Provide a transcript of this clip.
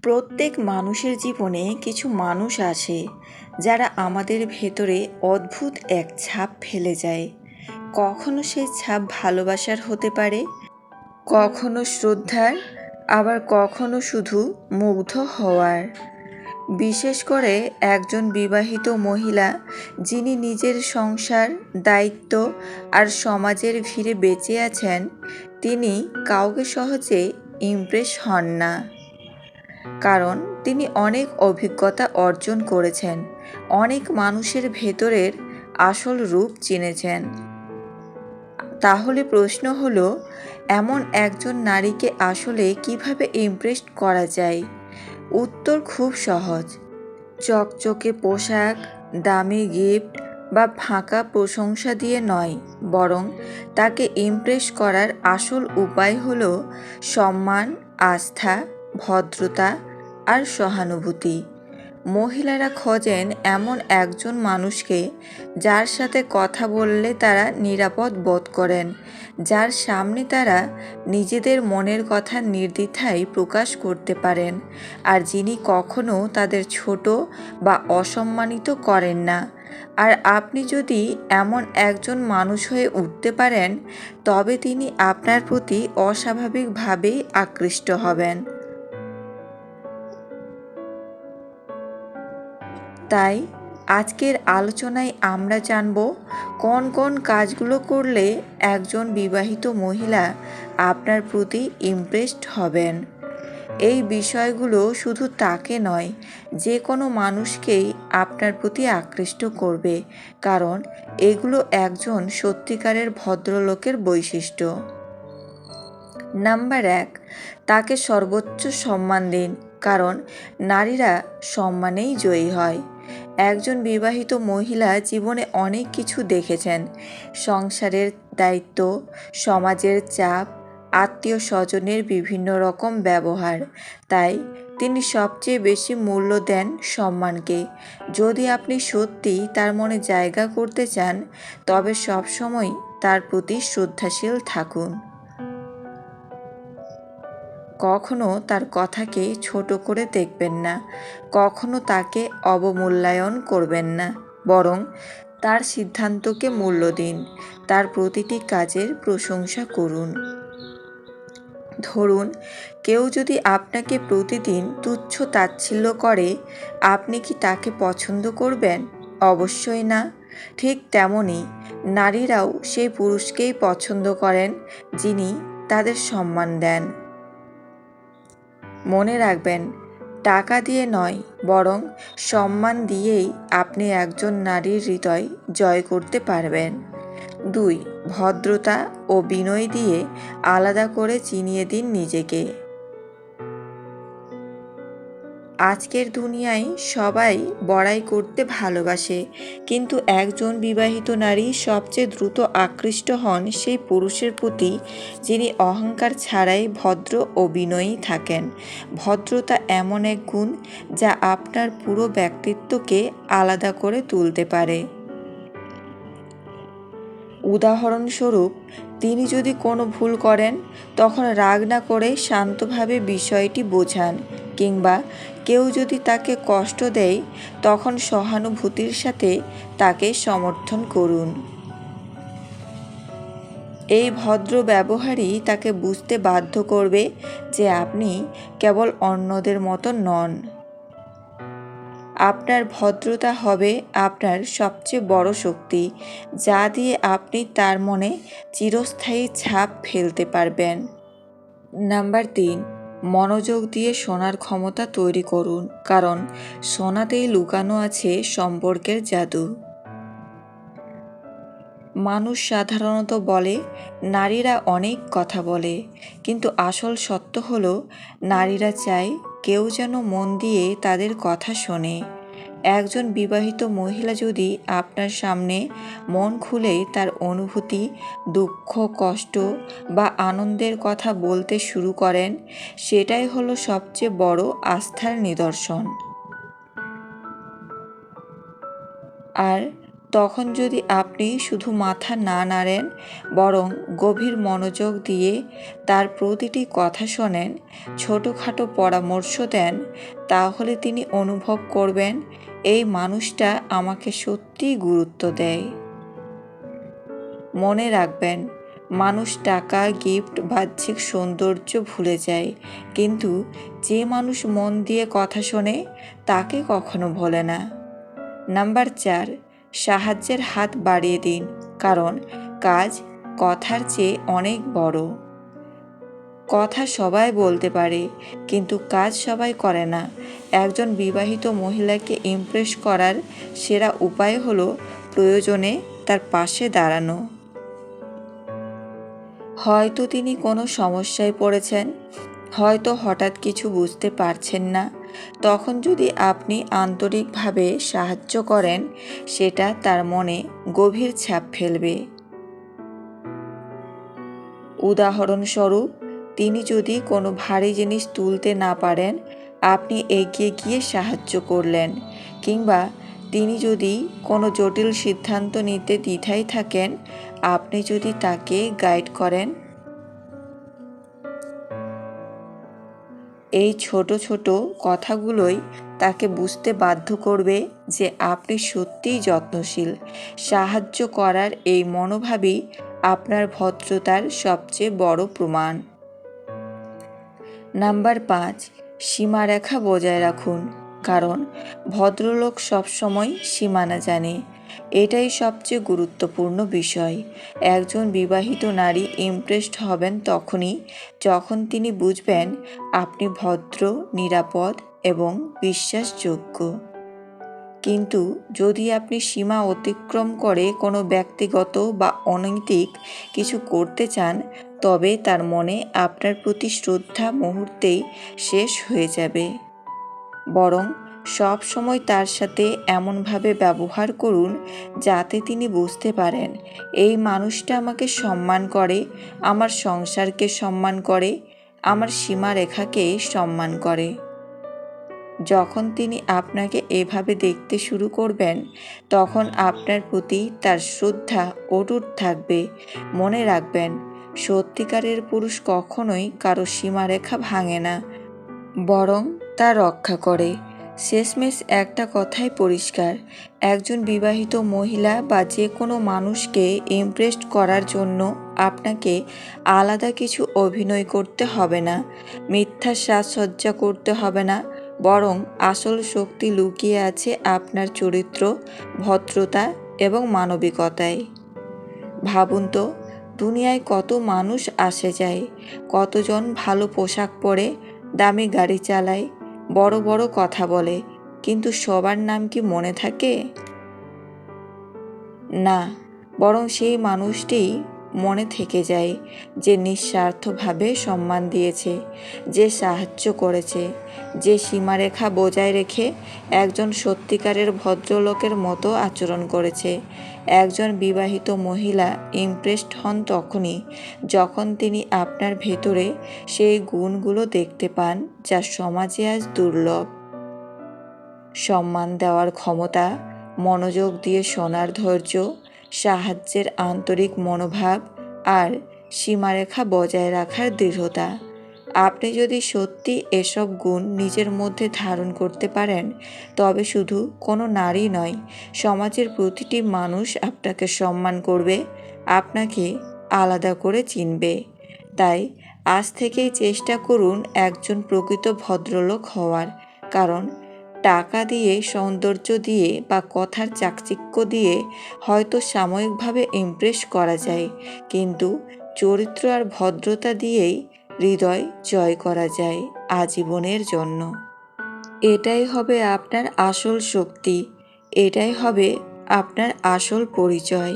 প্রত্যেক মানুষের জীবনে কিছু মানুষ আছে যারা আমাদের ভেতরে অদ্ভুত এক ছাপ ফেলে যায়। কখনো সেই ছাপ ভালোবাসার হতে পারে, কখনো শ্রদ্ধার, আবার কখনো শুধু মুগ্ধ হওয়ার। বিশেষ করে একজন বিবাহিত মহিলা যিনি নিজের সংসার, দায়িত্ব আর সমাজের ভিড়ে বেঁচে আছেন, তিনি কাউকে সহজে ইমপ্রেস হন না। কারণ তিনি অনেক অভিজ্ঞতা অর্জন করেছেন, অনেক মানুষের ভেতরের আসল রূপ চিনেছেন। তাহলে প্রশ্ন হলো, এমন একজন নারীকে আসলে কিভাবে ইমপ্রেস করা যায়? উত্তর খুব সহজ। চকচকে পোশাক, দামি গিফট বা ফাঁকা প্রশংসা দিয়ে নয়, বরং তাকে ইমপ্রেস করার আসল উপায় হলো সম্মান, আস্থা, ভদ্রতা আর সহানুভূতি। মহিলারা খোঁজেন এমন একজন মানুষকে যার সাথে কথা বললে তারা নিরাপদ বোধ করেন, যার সামনে তারা নিজেদের মনের কথা নির্দ্বিধায় প্রকাশ করতে পারেন, আর যিনি কখনো তাদের ছোট বা অসম্মানিত করেন না। আর আপনি যদি এমন একজন মানুষ হয়ে উঠতে পারেন, তবে তিনি আপনার প্রতি অস্বাভাবিকভাবেই আকৃষ্ট হবেন। তাই আজকের আলোচনায় আমরা জানব কোন কোন কাজগুলো করলে একজন বিবাহিত মহিলা আপনার প্রতি ইমপ্রেসড হবেন। এই বিষয়গুলো শুধু তাকে নয়, যে কোনো মানুষকেই আপনার প্রতি আকৃষ্ট করবে, কারণ এগুলো একজন সত্যিকারের ভদ্রলোকের বৈশিষ্ট্য। নাম্বার 1, তাকে সর্বোচ্চ সম্মান দিন, কারণ নারীরা সম্মানেই জয়ী হয়। একজন বিবাহিত মহিলা জীবনে অনেক কিছু দেখেছেন, সংসারের দায়িত্ব, সমাজের চাপ, আত্মীয় স্বজনের বিভিন্ন রকম ব্যবহার। তাই তিনি সবচেয়ে বেশি মূল্য দেন সম্মানকে। যদি আপনি সত্যি তার মনে জায়গা করতে চান, তবে সবসময় তার প্রতি শ্রদ্ধাশীল থাকুন। কখনো তার কথাকে ছোট করে দেখবেন না, কখনো তাকে অবমূল্যায়ন করবেন না, বরং তার সিদ্ধান্তকে মূল্য দিন, তার প্রতিটি কাজের প্রশংসা করুন। ধরুন, কেউ যদি আপনাকে প্রতিদিন তুচ্ছ তাচ্ছিল্য করে, আপনি কি তাকে পছন্দ করবেন? অবশ্যই না। ঠিক তেমনই নারীরাও সেই পুরুষকেই পছন্দ করেন যিনি তাদের সম্মান দেন। মনে রাখবেন, টাকা দিয়ে নয়, বরং সম্মান দিয়েই আপনি একজন নারীর হৃদয় জয় করতে পারবেন। 2, ভদ্রতা ও বিনয় দিয়ে আলাদা করে চিনিয়ে দিন নিজেকে। আজকের দুনিয়ায় সবাই বড়াই করতে ভালোবাসে, কিন্তু একজন বিবাহিত নারী সবচেয়ে দ্রুত আকৃষ্ট হন সেই পুরুষের প্রতি যিনি অহংকার ছাড়াই ভদ্র ও বিনয়ী থাকেন। ভদ্রতা এমন এক গুণ যা আপনার পুরো ব্যক্তিত্বকে আলাদা করে তুলতে পারে। উদাহরণস্বরূপ, তিনি যদি কোনো ভুল করেন, তখন রাগ না করে শান্তভাবে বিষয়টি বোঝান, কিংবা কেউ যদি তাকে কষ্ট দেয়, তখন সহানুভূতির সাথে তাকে সমর্থন করুন। এই ভদ্র ব্যবহারই তাকে বুঝতে বাধ্য করবে যে আপনি কেবল অন্যদের মতো নন। আপনার ভদ্রতা হবে আপনার সবচেয়ে বড় শক্তি, যা দিয়ে আপনি তার মনে চিরস্থায়ী ছাপ ফেলতে পারবেন। নাম্বার 3, মনোযোগ দিয়ে শোনার ক্ষমতা তৈরি করুন, কারণ শোনাতেই লুকানো আছে সম্পর্কের জাদু। মানুষ সাধারণত বলে নারীরা অনেক কথা বলে, কিন্তু আসল সত্য হলো নারীরা চায় কেউ যেন মন দিয়ে তাদের কথা শোনে। একজন বিবাহিত মহিলা যদি আপনার সামনে মন খুলে তার অনুভূতি, দুঃখ, কষ্ট বা আনন্দের কথা বলতে শুরু করেন, সেটাই হলো সবচেয়ে বড় আস্থার নিদর্শন। আর তখন যদি আপনি শুধু মাথা না নাড়েন, বরং গভীর মনোযোগ দিয়ে তার প্রতিটি কথা শোনেন, ছোটোখাটো পরামর্শ দেন, তাহলে তিনি অনুভব করবেন এই মানুষটা আমাকে সত্যিই গুরুত্ব দেয়। মনে রাখবেন, মানুষ টাকা, গিফট, বাহ্যিক সৌন্দর্য ভুলে যায়, কিন্তু যে মানুষ মন দিয়ে কথা শোনে তাকে কখনো ভোলে না। নাম্বার 4, সাহায্যের হাত বাড়িয়ে দিন, কারণ কাজ কথার চেয়ে অনেক বড়। কথা সবাই বলতে পারে, কিন্তু কাজ সবাই করে না। একজন বিবাহিত মহিলাকে ইমপ্রেস করার সেরা উপায় হলো প্রয়োজনে তার পাশে দাঁড়ানো। হয়তো তিনি কোনো সমস্যায় পড়েছেন, হয়তো হঠাৎ কিছু বুঝতে পারছেন না। তখন যদি আপনি আন্তরিকভাবে সাহায্য করেন, সেটা তার মনে গভীর ছাপ ফেলবে। উদাহরণস্বরূপ, তিনি যদি কোনো ভারী জিনিস তুলতে না পারেন, আপনি এগিয়ে গিয়ে সাহায্য করলেন, কিংবা তিনি যদি কোনো জটিল সিদ্ধান্ত নিতে দ্বিধায় থাকেন, আপনি যদি তাকে গাইড করেন। এই ছোট ছোট কথাগুলোই তাকে বুঝতে বাধ্য করবে যে আপনি সত্যিই যত্নশীল। সাহায্য করার এই মনোভাবই আপনার ভদ্রতার সবচেয়ে বড় প্রমাণ। নাম্বার 5, সীমারেখা বজায় রাখুন, কারণ ভদ্রলোক সবসময় সীমানা জানে। এটাই সবচেয়ে গুরুত্বপূর্ণ বিষয়। একজন বিবাহিত নারী ইমপ্রেসড হবেন তখনই যখন তিনি বুঝবেন আপনি ভদ্র, নিরাপদ এবং বিশ্বাসযোগ্য। কিন্তু যদি আপনি সীমা অতিক্রম করে কোনো ব্যক্তিগত বা অনৈতিক কিছু করতে চান, তবে তার মনে আপনার প্রতি শ্রদ্ধা মুহূর্তেই শেষ হয়ে যাবে। বরং সব সময় তার সাথে এমনভাবে ব্যবহার করুন যাতে তিনি বুঝতে পারেন এই মানুষটা আমাকে সম্মান করে, আমার সংসারকে সম্মান করে, আমার সীমারেখাকে সম্মান করে। যখন তিনি আপনাকে এভাবে দেখতে শুরু করবেন, তখন আপনার প্রতি তার শ্রদ্ধা অটুট থাকবে। মনে রাখবেন, সত্যিকারের পুরুষ কখনোই কারো সীমারেখা ভাঙে না, বরং তা রক্ষা করে। শেষমেশ একটা কথাই পরিষ্কার, একজন বিবাহিত মহিলা বা যে কোনো মানুষকে ইমপ্রেস করার জন্য আপনাকে আলাদা কিছু অভিনয় করতে হবে না, মিথ্যা সাজসজ্জা করতে হবে না, বরং আসল শক্তি লুকিয়ে আছে আপনার চরিত্র, ভদ্রতা এবং মানবিকতায়। ভাবুন তো, দুনিয়ায় কত মানুষ আসে যায়, কতজন ভালো পোশাক পরে, দামি গাড়ি চালায়, বড় বড় কথা বলে, কিন্তু সবার নাম কি মনে থাকে? না, বরং সেই মানুষটিই মনে থেকে যায় যে নিঃস্বার্থভাবে সম্মান দিয়েছে, যে সাহায্য করেছে, যে সীমারেখা বজায় রেখে একজন সত্যিকারের ভদ্রলোকের মতো আচরণ করেছে। একজন বিবাহিত মহিলা ইমপ্রেসড হন তখনই যখন তিনি আপনার ভেতরে সেই গুণগুলো দেখতে পান যা সমাজে আজ দুর্লভ। সম্মান দেওয়ার ক্ষমতা, মনোযোগ দিয়ে শোনার ধৈর্য, সাহায্যের আন্তরিক মনোভাব আর সীমারেখা বজায় রাখার দৃঢ়তা। আপনি যদি সত্যি এসব গুণ নিজের মধ্যে ধারণ করতে পারেন, তবে শুধু কোনো নারী নয়, সমাজের প্রতিটি মানুষ আপনাকে সম্মান করবে, আপনাকে আলাদা করে চিনবে। তাই আজ থেকেই চেষ্টা করুন একজন প্রকৃত ভদ্রলোক হওয়ার, কারণ টাকা দিয়ে, সৌন্দর্য দিয়ে বা কথার চাকচিক্য দিয়ে হয়তো সাময়িকভাবে ইমপ্রেস করা যায়, কিন্তু চরিত্র আর ভদ্রতা দিয়েই হৃদয় জয় করা যায় আজীবনের জন্য। এটাই হবে আপনার আসল শক্তি, এটাই হবে আপনার আসল পরিচয়।